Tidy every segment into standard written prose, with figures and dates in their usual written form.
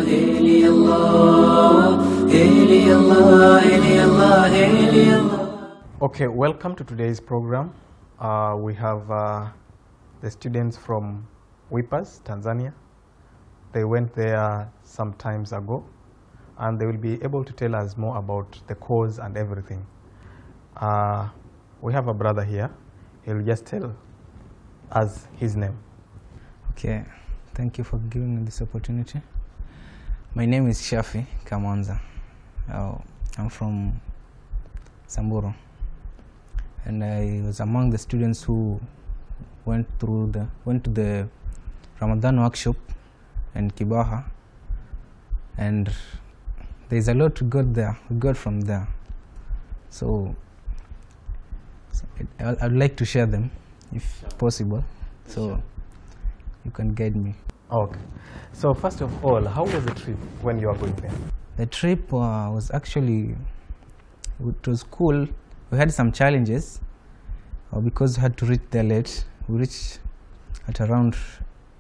Okay, welcome to today's program. We have the students from Wipahs Tanzania. They went there some times ago, and they will be able to tell us more about the course and everything. We have a brother here. He'll just tell us his name. Okay, thank you for giving me this opportunity. My name is Shafi Kamanza. I'm from Samburu, and I was among the students who went to the Ramadan workshop in Kibaha, and there's a lot we got from there. So I'd like to share them if possible, so you can guide me. Okay. So first of all, how was the trip when you were going there? The trip was actually, it was cool. We had some challenges because we had to reach there late. We reached at around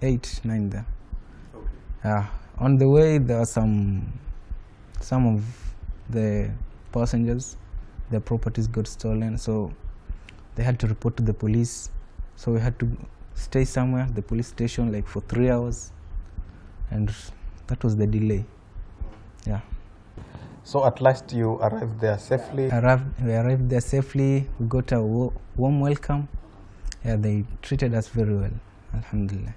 8, 9 there. Okay. On the way, there were some of the passengers, their properties got stolen, so they had to report to the police. So we had to stay somewhere, the police station, like for 3 hours, and that was the delay. Yeah. So at last you arrived there safely? We arrived there safely. We got a warm welcome. Yeah, they treated us very well, alhamdulillah.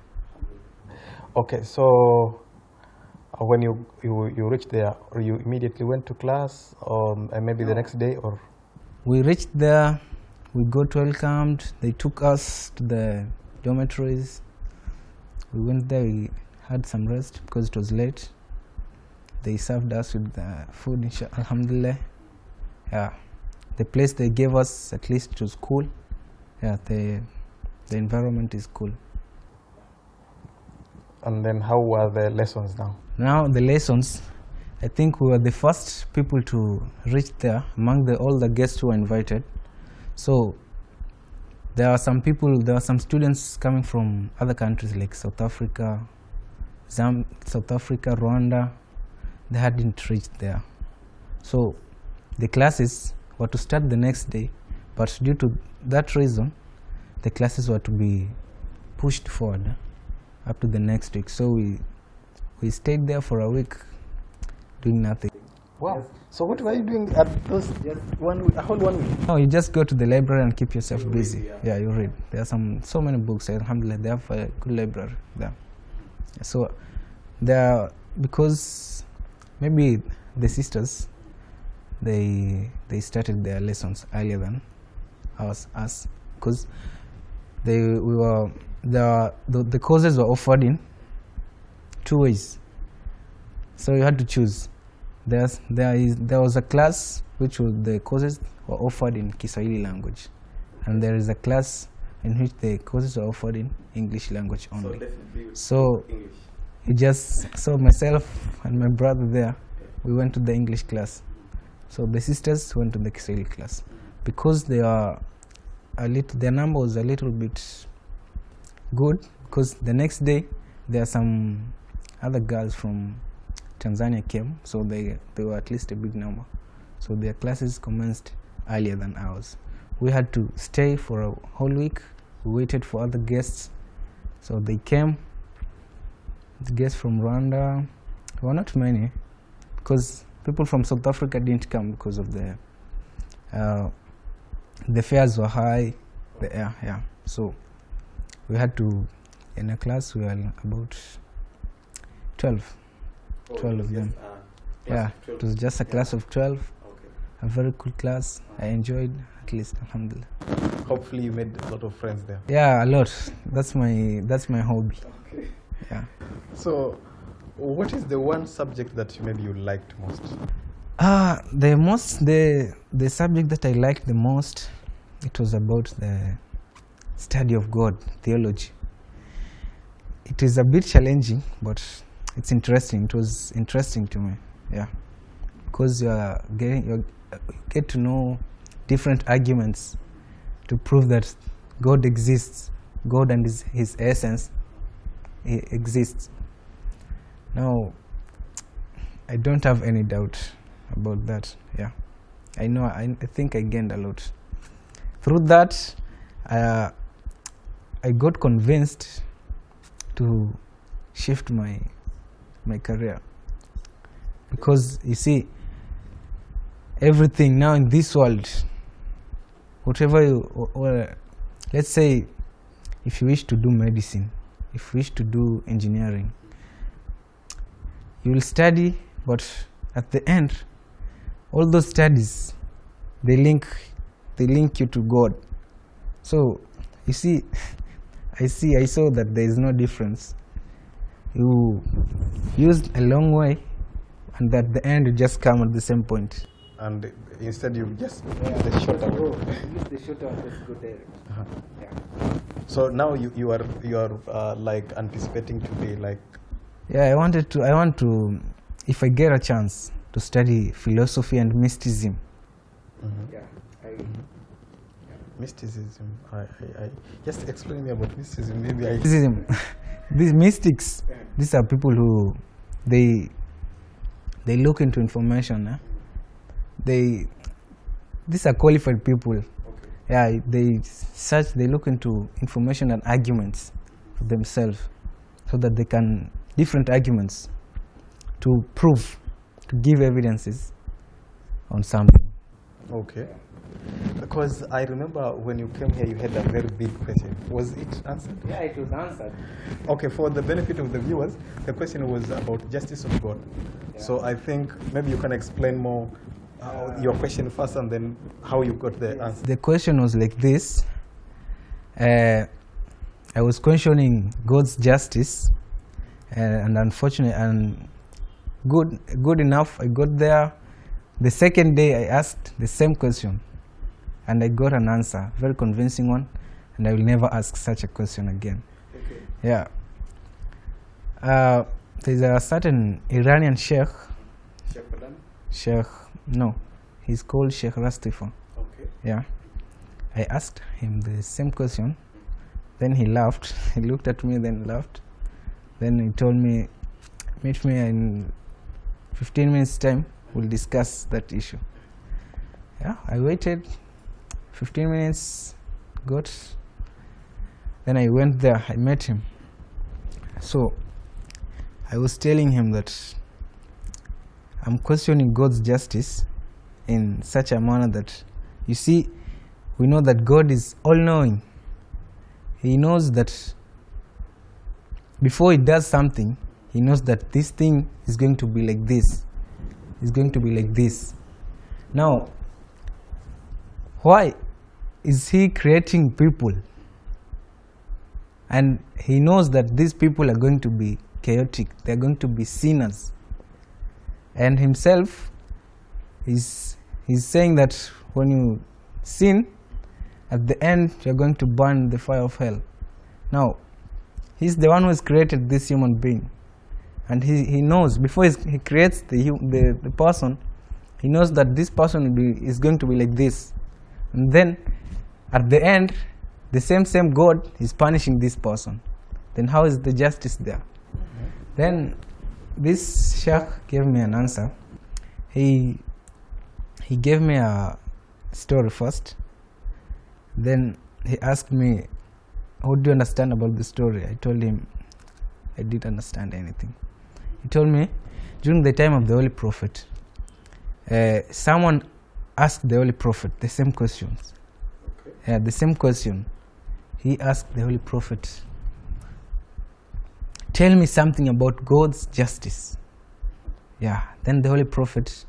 Okay, so when you reached there, you immediately went to class, or maybe the next day, or? We reached there, we got welcomed. They took us to the dormitories. We went there, we had some rest because it was late. They served us with food, alhamdulillah. Yeah, the place they gave us, at least it was cool. Yeah, the environment is cool. And then how were the lessons now? Now the lessons, I think we were the first people to reach there among all the guests who were invited. So there are some students coming from other countries like South Africa, Rwanda. They hadn't reached there. So the classes were to start the next day, but due to that reason, the classes were to be pushed forward up to the next week. So we stayed there for a week doing nothing. Wow. So what were you doing at those just a whole 1 week? No, you just go to the library and keep yourself busy. Yeah, you read. There are so many books. Alhamdulillah, they have a good library there. So because maybe the sisters, they started their lessons earlier than us, because the courses were offered in 2 ways. So you had to choose. There was a class which the courses were offered in Kiswahili language, and there is a class in which the courses were offered in English language only. So so myself and my brother there, we went to the English class. So the sisters went to the Kiswahili class because their number was a little bit good, because the next day there are some other girls from Tanzania came, so they were at least a big number. So their classes commenced earlier than ours. We had to stay for a whole week. We waited for other guests. So they came. The guests from Rwanda were not many, because people from South Africa didn't come because of the fares were high. So we had to, in a class we were about 12 of them. Yeah, it was just a class of 12. Okay. A very cool class. I enjoyed, at least, alhamdulillah. Hopefully you made a lot of friends there. Yeah, a lot. That's my hobby. Okay. Yeah. So what is the one subject that maybe you liked most? The subject that I liked the most, it was about the study of God, theology. It is a bit challenging, but it's interesting. It was interesting to me, yeah, because you get to know different arguments to prove that God exists, God and his essence exists. Now, I don't have any doubt about that. Yeah, I know. I think I gained a lot through that. I got convinced to shift my career, because you see, everything now in this world, whatever or let's say, if you wish to do medicine, if you wish to do engineering, you will study, but at the end, all those studies, they link you to God. So you see, I saw that there is no difference. You used a long way, and at the end you just come at the same point. And instead you just the shorter road. Use the shorter and just go direct. Yeah. So now you are like anticipating to be like. Yeah, I want to, if I get a chance to study philosophy and mysticism. Mm-hmm. Yeah. Mysticism. I just explain me about mysticism. Maybe I. Mysticism. These mystics, these are people who they look into information. These are qualified people. Okay. Yeah, they look into information and arguments for themselves, so that they can different arguments to prove, to give evidences on something. Okay. Because I remember when you came here, you had a very big question. Was it answered? Yeah, it was answered. Okay, for the benefit of the viewers, the question was about justice of God. Yeah. So I think maybe you can explain more your question first, and then how you got the answer. The question was like this. I was questioning God's justice, and unfortunately, and good enough, I got there. The second day, I asked the same question, and I got an answer, very convincing one, and I will never ask such a question again. Okay. Yeah. There's a certain Iranian sheikh. No, he's called Sheikh Rastifa. Okay. Yeah. I asked him the same question. Then he laughed. He looked at me, then laughed. Then he told me, meet me in 15 minutes time. We'll discuss that issue. Yeah, I waited 15 minutes, then I went there, I met him. So I was telling him that I'm questioning God's justice in such a manner that, you see, we know that God is all-knowing. He knows that before he does something, he knows that this thing is going to be like this. It's going to be like this. Now, why is he creating people? And he knows that these people are going to be chaotic. They're going to be sinners. And himself is saying that when you sin, at the end you're going to burn the fire of hell. Now, he's the one who has created this human being. And he knows, before he creates the person, he knows that this person is going to be like this. And then, at the end, the same God is punishing this person. Then how is the justice there? Mm-hmm. Then, this sheikh gave me an answer. He gave me a story first. Then he asked me, what do you understand about the story? I told him I didn't understand anything. He told me, during the time of the Holy Prophet, someone asked the Holy Prophet the same questions. Okay. The same question. He asked the Holy Prophet, tell me something about God's justice. Yeah. Then the Holy Prophet,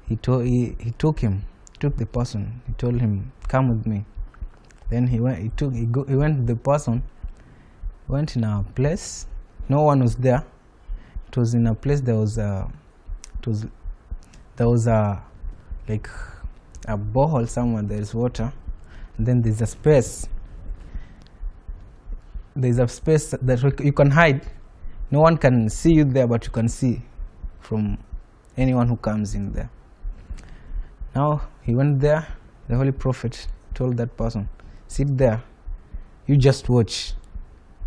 he took the person. He told him, come with me. Then he went with the person, went in a place. No one was there. It was in a place there was like a borehole somewhere. There is water, and then there's a space. There's a space that you can hide. No one can see you there, but you can see from anyone who comes in there. Now he went there. The Holy Prophet told that person, sit there. You just watch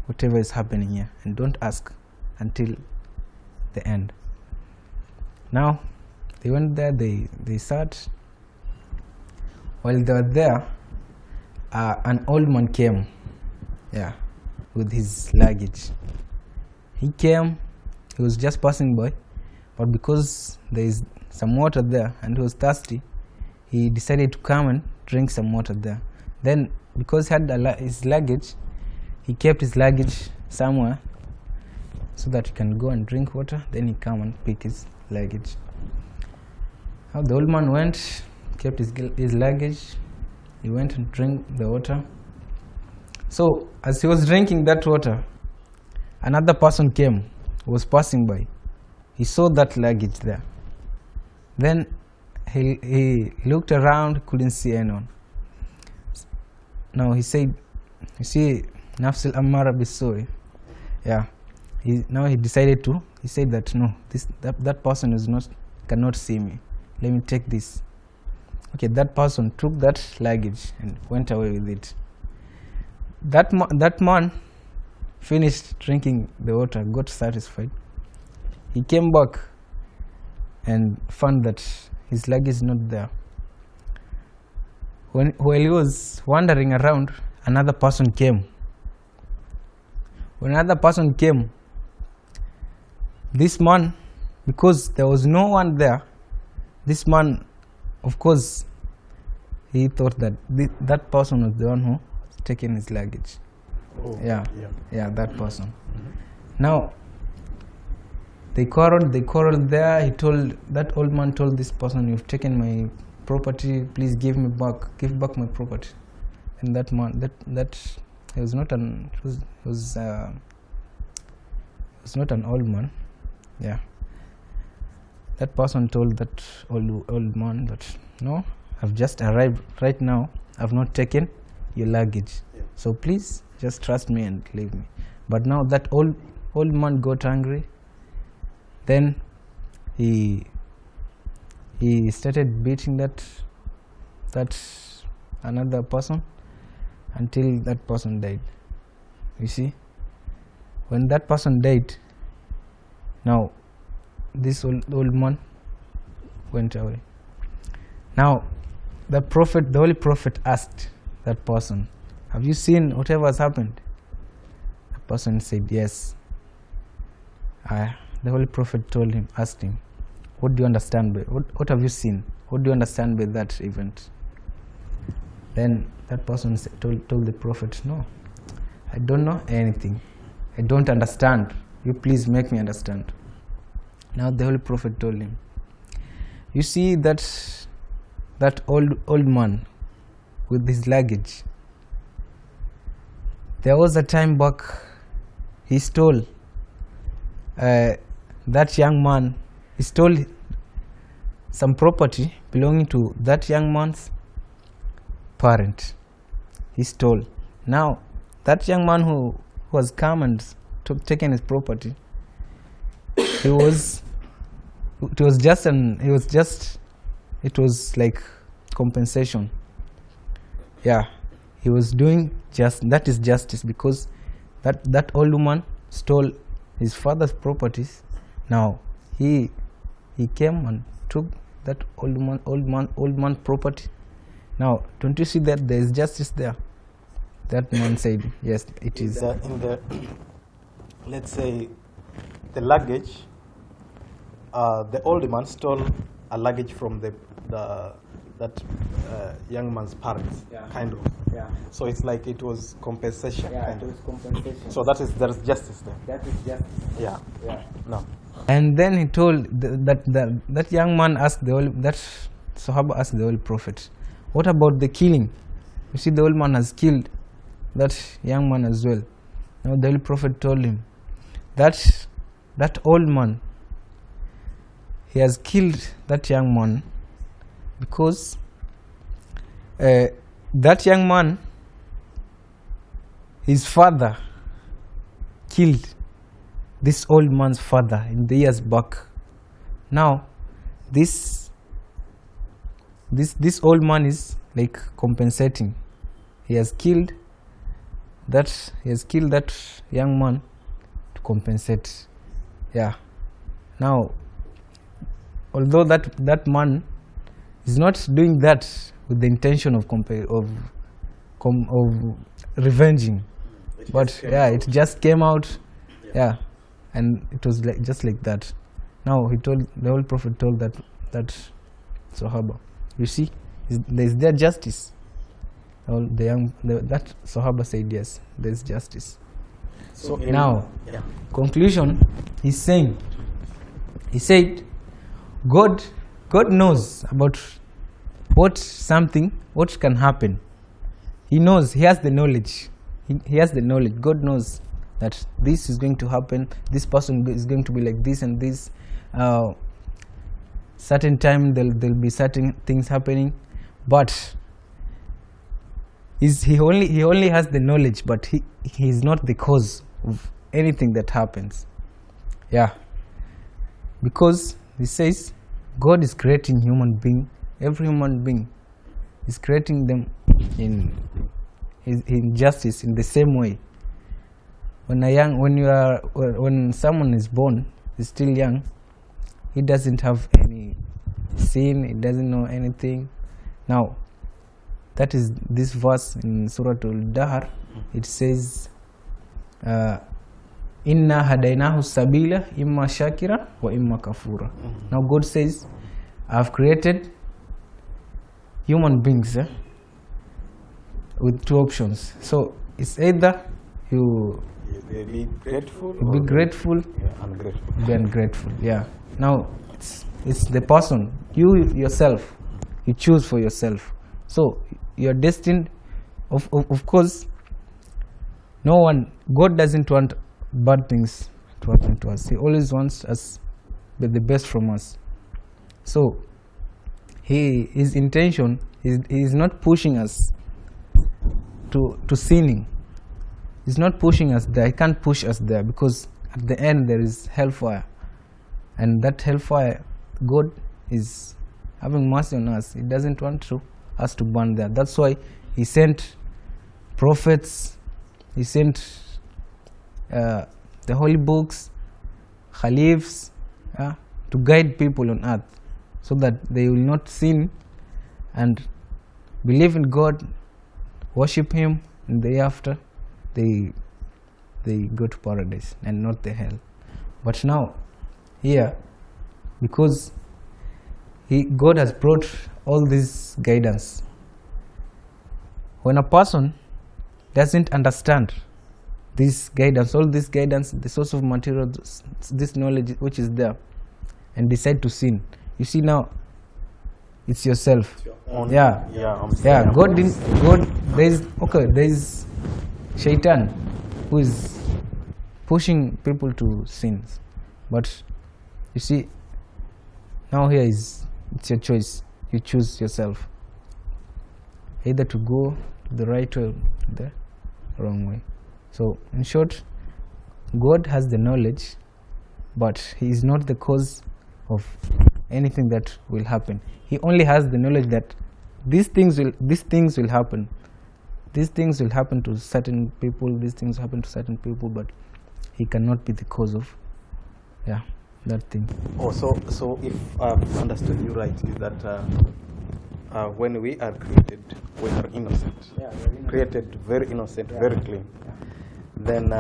whatever is happening here, and don't ask until the end. Now they went there, they sat. While they were there, an old man came, yeah, with his luggage. He came, he was just passing by, but because there is some water there and he was thirsty, he decided to come and drink some water there. Then, because he had his luggage, he kept his luggage somewhere so that he can go and drink water. Then he come and pick his luggage. Now the old man went, kept his luggage. He went and drank the water. So as he was drinking that water, another person came, was passing by. He saw that luggage there. Then he looked around, couldn't see anyone. Now he said, you see, Nafsil Ammara Bisoy. Yeah. Now he decided to, he said that no, that person cannot see me. Let me take this. Okay, that person took that luggage and went away with it. That man finished drinking the water, got satisfied. He came back and found that his luggage is not there. While he was wandering around, another person came. When another person came, this man, because there was no one there, this man, of course, he thought that that person was the one who was taking his luggage. Oh, yeah, that person. Mm-hmm. Now, they quarreled there. That old man told this person, "You've taken my property, please give back my property." And that man, he was not an old man. Yeah. That person told that old man that, no, I've just arrived right now. I've not taken your luggage. Yeah. So please just trust me and leave me. But now that old man got angry. Then he started beating that another person until that person died. You see, when that person died, now this old man went away. Now the Holy Prophet asked that person, "Have you seen whatever has happened?" The person said, "Yes." The Holy Prophet asked him, "What do you understand by what have you seen? What do you understand by that event?" Then that person told the Prophet, "No, I don't know anything. I don't understand. You please make me understand." Now the Holy Prophet told him, "You see that old man with his luggage. There was a time back he stole that young man. He stole some property belonging to that young man's parent. He stole. Now that young man who was come and taken his property, it was like compensation. Yeah, he was doing that is justice, because that old woman stole his father's properties. Now he came and took that old man property. Now don't you see that there is justice there?" That man said, "Yes, it is." Let's say the luggage, the old man stole a luggage from that young man's parents, kind of. Yeah. So it's like it was compensation. Yeah, it was compensation. So there is justice there. That is justice. Yeah. Yeah. No. And then he told that young man asked that Sahaba asked the Holy Prophet, "What about the killing? You see, the old man has killed that young man as well." Now the Holy Prophet told him that old man, he has killed that young man because that young man, his father killed this old man's father in the years back. Now this old man is like compensating. He has killed that young man to compensate. Yeah. Now although that man is not doing that with the intention of revenging, but yeah, it just came out, yeah, and it was like just like that. Now the Holy Prophet told that Sahaba, you see, is there justice? That Sahaba said yes, there's justice. So now, conclusion, he said, God knows about what can happen. He knows, he has the knowledge. He has the knowledge. God knows that this is going to happen, this person is going to be like this and this. Certain time there'll be certain things happening, but he only has the knowledge, but he is not the cause of anything that happens. Yeah, because he says God is creating every human being is creating them in justice in the same way. When someone is born, is still young, he doesn't have any sin, he doesn't know anything. Now, that is this verse in Surah Al-Dahr. It says, Inna hadainahu sabila imma shakira wa imma kafura. Now God says, I have created human beings with two options. So it's either you be grateful, be grateful, ungrateful. be ungrateful. Yeah. Now it's the person, you yourself, you choose for yourself. So you're destined, of course, God doesn't want bad things to happen to us. He always wants us the best from us. So his intention is not pushing us to sinning. He's not pushing us there. He can't push us there, because at the end there is hellfire, and that hellfire, God is having mercy on us. He doesn't want us to burn there. That's why he sent prophets, he sent the holy books, caliphs, to guide people on earth, so that they will not sin and believe in God, worship him, and thereafter they go to paradise and not the hell. But now here, because God has brought all this guidance, when a person doesn't understand this guidance, all this guidance, the source of material, this knowledge which is there, and decide to sin, you see, now it's yourself. Yeah. God there is Shaitan who is pushing people to sins. But you see, now it's your choice. You choose yourself, either to go the right way or the wrong way. So in short, God has the knowledge, but he is not the cause of anything that will happen. He only has the knowledge that these things will happen. These things will happen to certain people, these things happen to certain people, but he cannot be the cause of that thing. Oh, so if I've understood you right, is that when we are created, we are innocent. Yeah, created very innocent, very clean. Then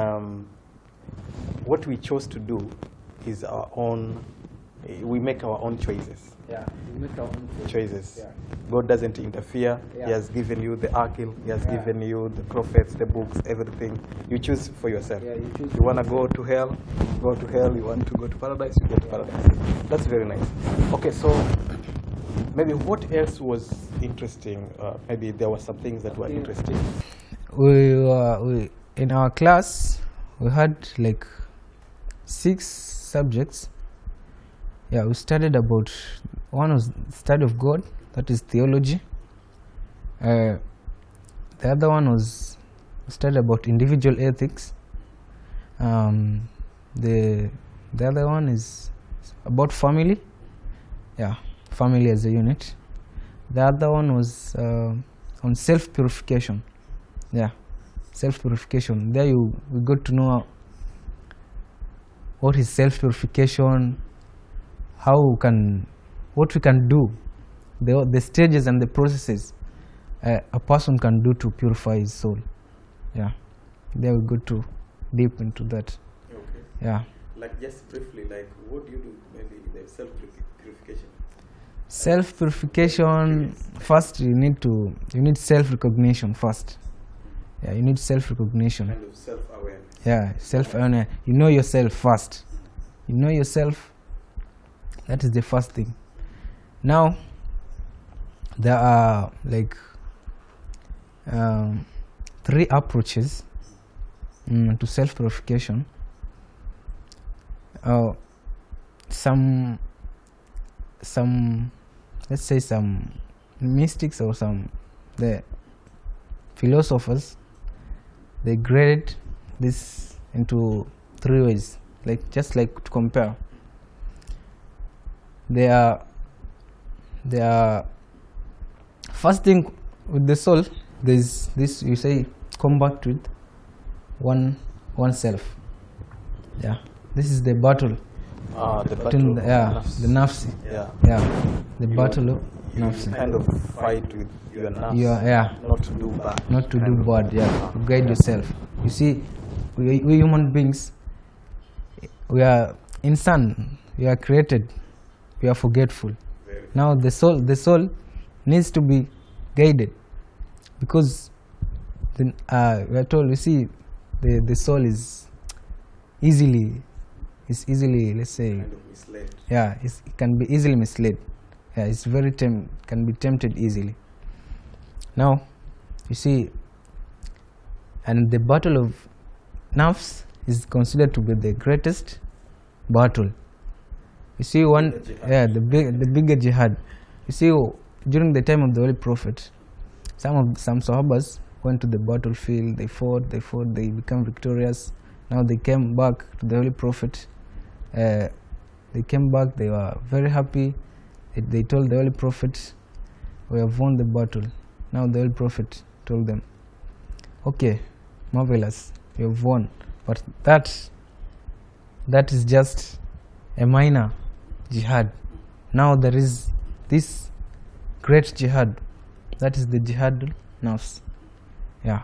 what we chose to do is our own, we make our own choices. Yeah, we make our own choices. Yeah. God doesn't interfere. Yeah. He has given you the akil, he has given you the prophets, the books, everything. You choose for yourself. Yeah, you want to go to hell, go to hell. You want to go to paradise, you go to paradise. That's very nice. Okay, so maybe what else was interesting? Maybe there were some things that were interesting. We in our class, we had like 6 subjects. Yeah, we studied about, one was study of God, that is theology. The other one was study about individual ethics. The other one is about family. Yeah, family as a unit. The other one was on self-purification. Yeah, self-purification. There we got to know what is self-purification, how can what we can do, the stages and the processes a person can do to purify his soul. Yeah, there we go to deep into that. Okay. Yeah. Like just briefly, like what do you do? Maybe the self-purification. Self-purification, first you need self-recognition first. Yeah, you need self-recognition. Kind of self-awareness. Yeah, self-awareness. You know yourself first. You know yourself. That is the first thing. Now, there are like 3 approaches to self-purification. Some let's say some mystics or the philosophers, they graded this into 3 ways, just like to compare. They are first thing with the soul. There's this, you say, combat with oneself. Yeah, this is the battle. The battle the nafsi. Yeah. The battle of nafsi. Kind of fight with your nafs. Not to do bad. Not to do bad. Yeah, to guide yourself. You see, we human beings, we are insan. We are created. We are forgetful. Now the soul needs to be guided, because we are told, you see, the soul is easily, let's say, kind of misled. Yeah, it can be easily misled. Yeah, it's very can be tempted easily. Now, you see, and the battle of nafs is considered to be the greatest battle. You see, the bigger jihad. You see, during the time of the Holy Prophet, some Sahabas went to the battlefield. They fought. They became victorious. Now they came back to the Holy Prophet. They came back. They were very happy. They told the Holy Prophet, "We have won the battle." Now the Holy Prophet told them, "Okay, marvelous, you have won, but that is just a minor jihad. Now there is this great jihad, that is the jihad nafs." Yeah,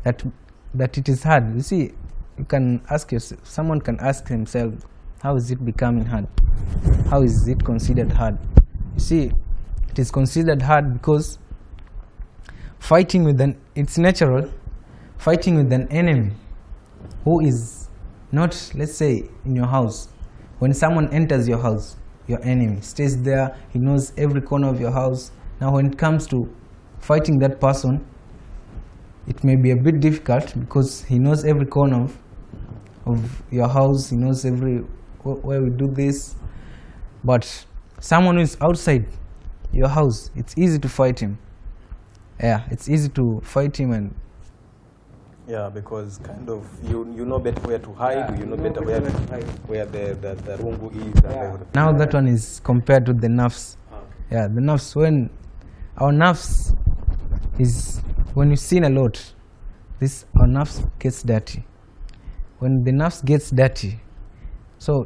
that it is hard. You see, you can ask yourself, someone can ask himself, how is it becoming hard? How is it considered hard? You see, it is considered hard because fighting with it's natural, fighting with an enemy who is not, let's say, in your house. When someone enters your house, your enemy stays there, he knows every corner of your house. Now when it comes to fighting that person, it may be a bit difficult because he knows every corner of your house, he knows where we do this. But someone who is outside your house, it's easy to fight him. Yeah, it's easy to fight him. And yeah, because kind of you know better where to hide. You know better where the rungu is. Yeah. Now that one is compared to the nafs. Okay. Yeah, the nafs, when our nafs is, when you sin a lot, our nafs gets dirty. When the nafs gets dirty, so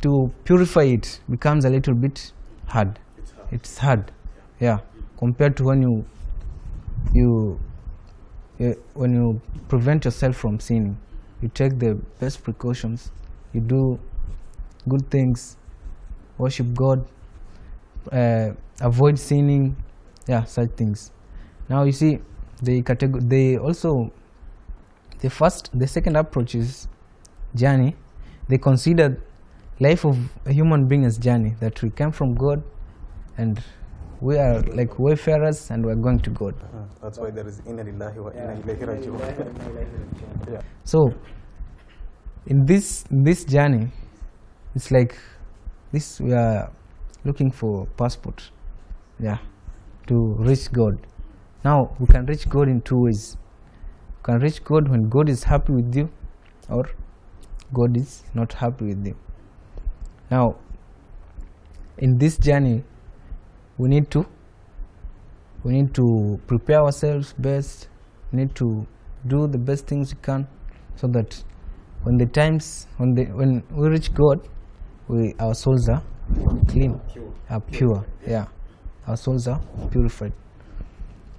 to purify it becomes a little bit hard. It's hard. Yeah, compared to when when you prevent yourself from sinning, you take the best precautions, you do good things, worship God, avoid sinning, such things. Now you see, the second approach is journey. They consider life of a human being as journey, that we came from God and we are like wayfarers and we are going to God. That's why there is inna lillahi wa inna ilayhi raji'un. Yeah. So in this journey, it's like this, we are looking for passport, to reach God. Now we can reach God in 2 ways. You can reach God when God is happy with you, or God is not happy with you. Now in this journey, we need to prepare ourselves best. We need to do the best things we can, so that when we reach God, our souls are clean, Pure. pure. Yeah, our souls are purified.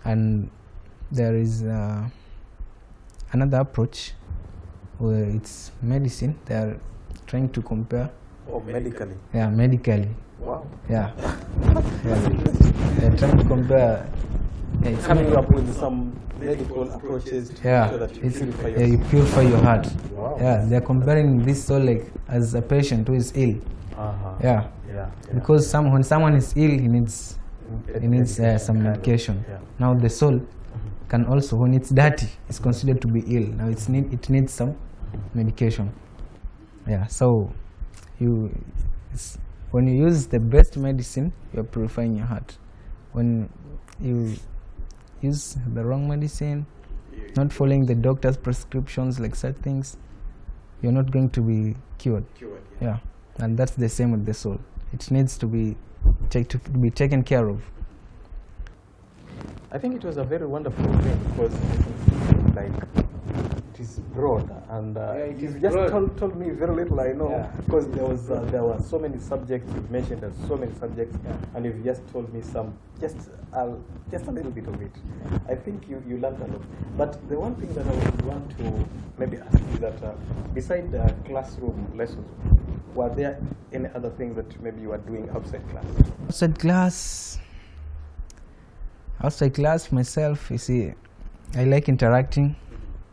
And there is another approach where it's medicine. They are trying to compare. Oh, medically. Yeah, medically. Wow. Yeah. They're trying to compare. Yeah, it's Coming up with some medical approaches to yeah, ensure that you purify yeah, you yourself. purify your heart. Wow. Yeah, they're comparing this soul like as a patient who is ill. Yeah, Yeah. because when someone is ill, he needs some kind of, medication. yeah. Now the soul can also, when it's dirty, it's considered to be ill. Now it needs some medication. Yeah, so when you use the best medicine, you're purifying your heart. When you use the wrong medicine, not following the doctor's prescriptions, like such things, you're not going to be cured. Yeah, and that's the same with the soul. It needs to be taken care of. I think it was a very wonderful thing because like it is broad and you've just told me very little. I know because there were so many subjects you've mentioned, and so many subjects, and you've just told me just a little bit of it. I think you learned a lot. But the one thing that I would want to maybe ask you that beside the classroom lessons, were there any other things that maybe you are doing outside class? Outside class, myself, you see, I like interacting.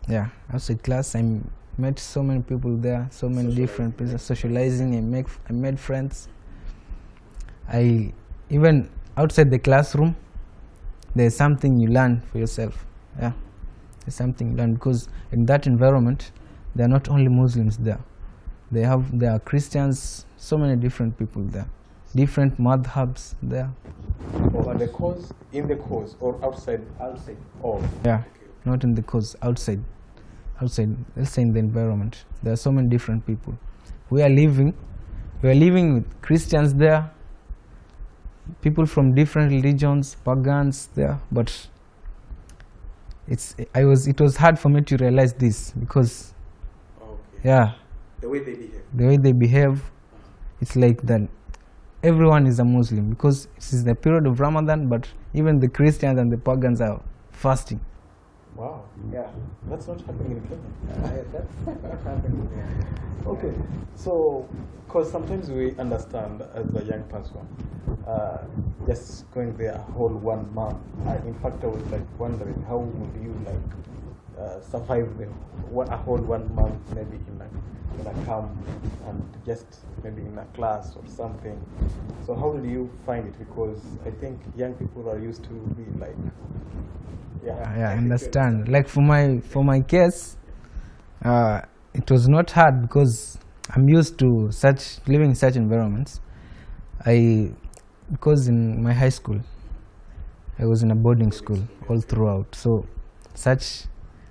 Yeah, outside class, I met so many people there, so many different people, socializing. I made friends. Even outside the classroom, there's something you learn for yourself. Yeah, there's something you learn because in that environment, there are not only Muslims there. There are Christians, so many different people there, different madhabs there. Or in the course or outside? Outside. Oh. Yeah, not in the course, outside. Let's say in the environment. There are so many different people. We are living with Christians there, people from different religions, pagans there, but it was hard for me to realize this because yeah, the way they behave, it's like that everyone is a Muslim because this is the period of Ramadan, but even the Christians and the pagans are fasting. Wow. Yeah. That's not happening in Kenya. That's not happening. Okay. So, because sometimes we understand as a young person, just going there a whole 1 month. In fact, I was like wondering how would you survive a whole 1 month, maybe in a camp and just maybe in a class or something. So how did you find it? Because I think young people are used to be like, I understand. Like for my case, it was not hard because I'm used to living in such environments. Because in my high school, I was in a boarding school all throughout. So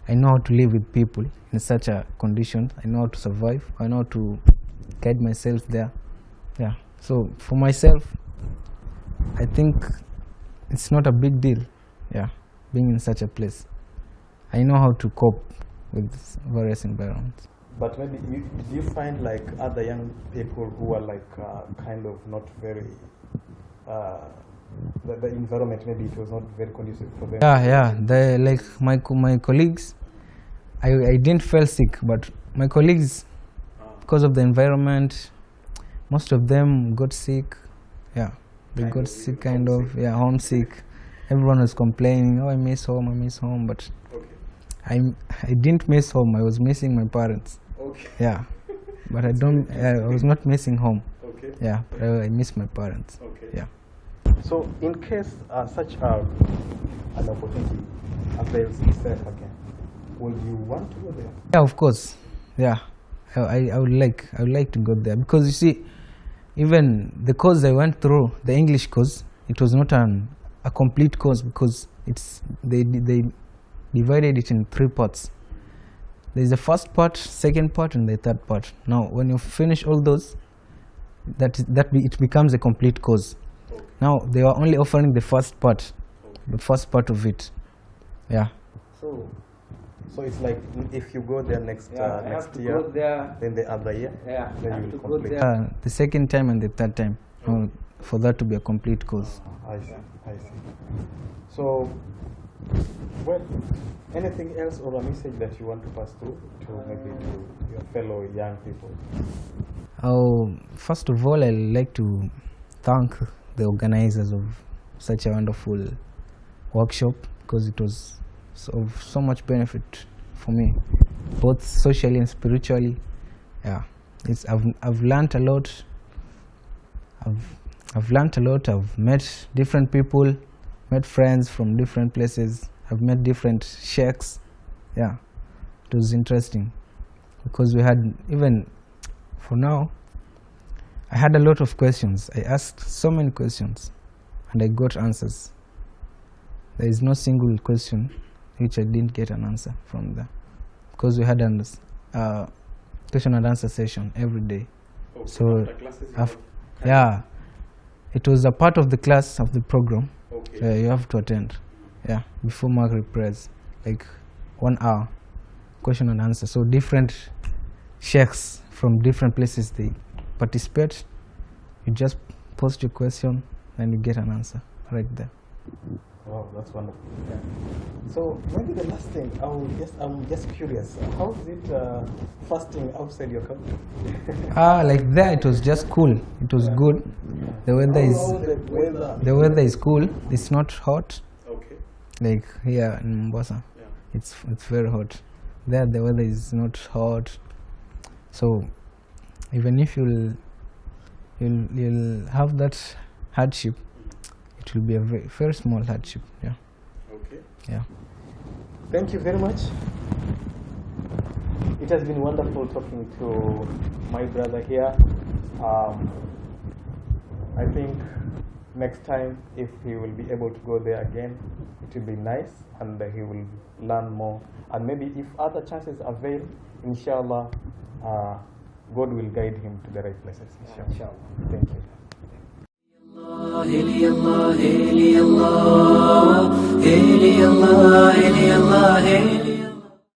I know how to live with people in such a condition. I know how to survive. I know how to guide myself there. Yeah. So for myself, I think it's not a big deal. Yeah. Being in such a place, I know how to cope with various environments. But maybe did you find like other young people who are like kind of not very the environment, maybe it was not very conducive for them? They like my colleagues. I didn't feel sick, but my colleagues, because of the environment, most of them got sick. Yeah, they got sick, kind of homesick. Everyone was complaining, oh, I miss home, but I didn't miss home. I was missing my parents. Okay. Yeah, but I was not missing home. Okay. Yeah, but I miss my parents. Okay. Yeah. So in case such an opportunity avails itself again, would you want to go there? Yeah, of course. Yeah, I would like to go there because you see, even the course I went through, the English course, it was not a complete course because they divided it in 3 parts. There is the first part, second part, and the third part. Now, when you finish all those, it becomes a complete course. Now they were only offering the first part of it. Yeah. So it's like if you go there next year, then the other year, then you will complete. The second time and the third time. for that to be a complete course. I see. So, well, anything else or a message that you want to pass through to maybe to your fellow young people? First of all, I'd like to thank the organizers of such a wonderful workshop, because it was of so much benefit for me, both socially and spiritually. Yeah, I've learned a lot. I've learned a lot. I've met different people, met friends from different places. I've met different sheikhs. Yeah, it was interesting because we had, even for now, I had a lot of questions. I asked so many questions and I got answers. There is no single question which I didn't get an answer from there, because we had a question and answer session every day. Okay, so yeah, it was a part of the class of the program. Okay. You have to attend, yeah, before Maghrib prayers, like 1 hour question and answer. So different sheikhs from different places, they participate. You just post your question and you get an answer right there. Wow, that's wonderful. Yeah. So maybe the last thing, I'm just curious. How is it fasting outside your country? Like there, it was just cool. It was good. The weather is cool. It's not hot. Okay. Like here in Mombasa, yeah. It's very hot. There, the weather is not hot. So even if you'll have that hardship, it will be a very, very small hardship. Yeah. Okay. Yeah. Thank you very much. It has been wonderful talking to my brother here. I think next time, if he will be able to go there again, it will be nice, and he will learn more. And maybe if other chances avail, inshallah, God will guide him to the right places. Inshallah. Thank you. هيلي الله هيلي الله هيلي الله هيلي الله هيلي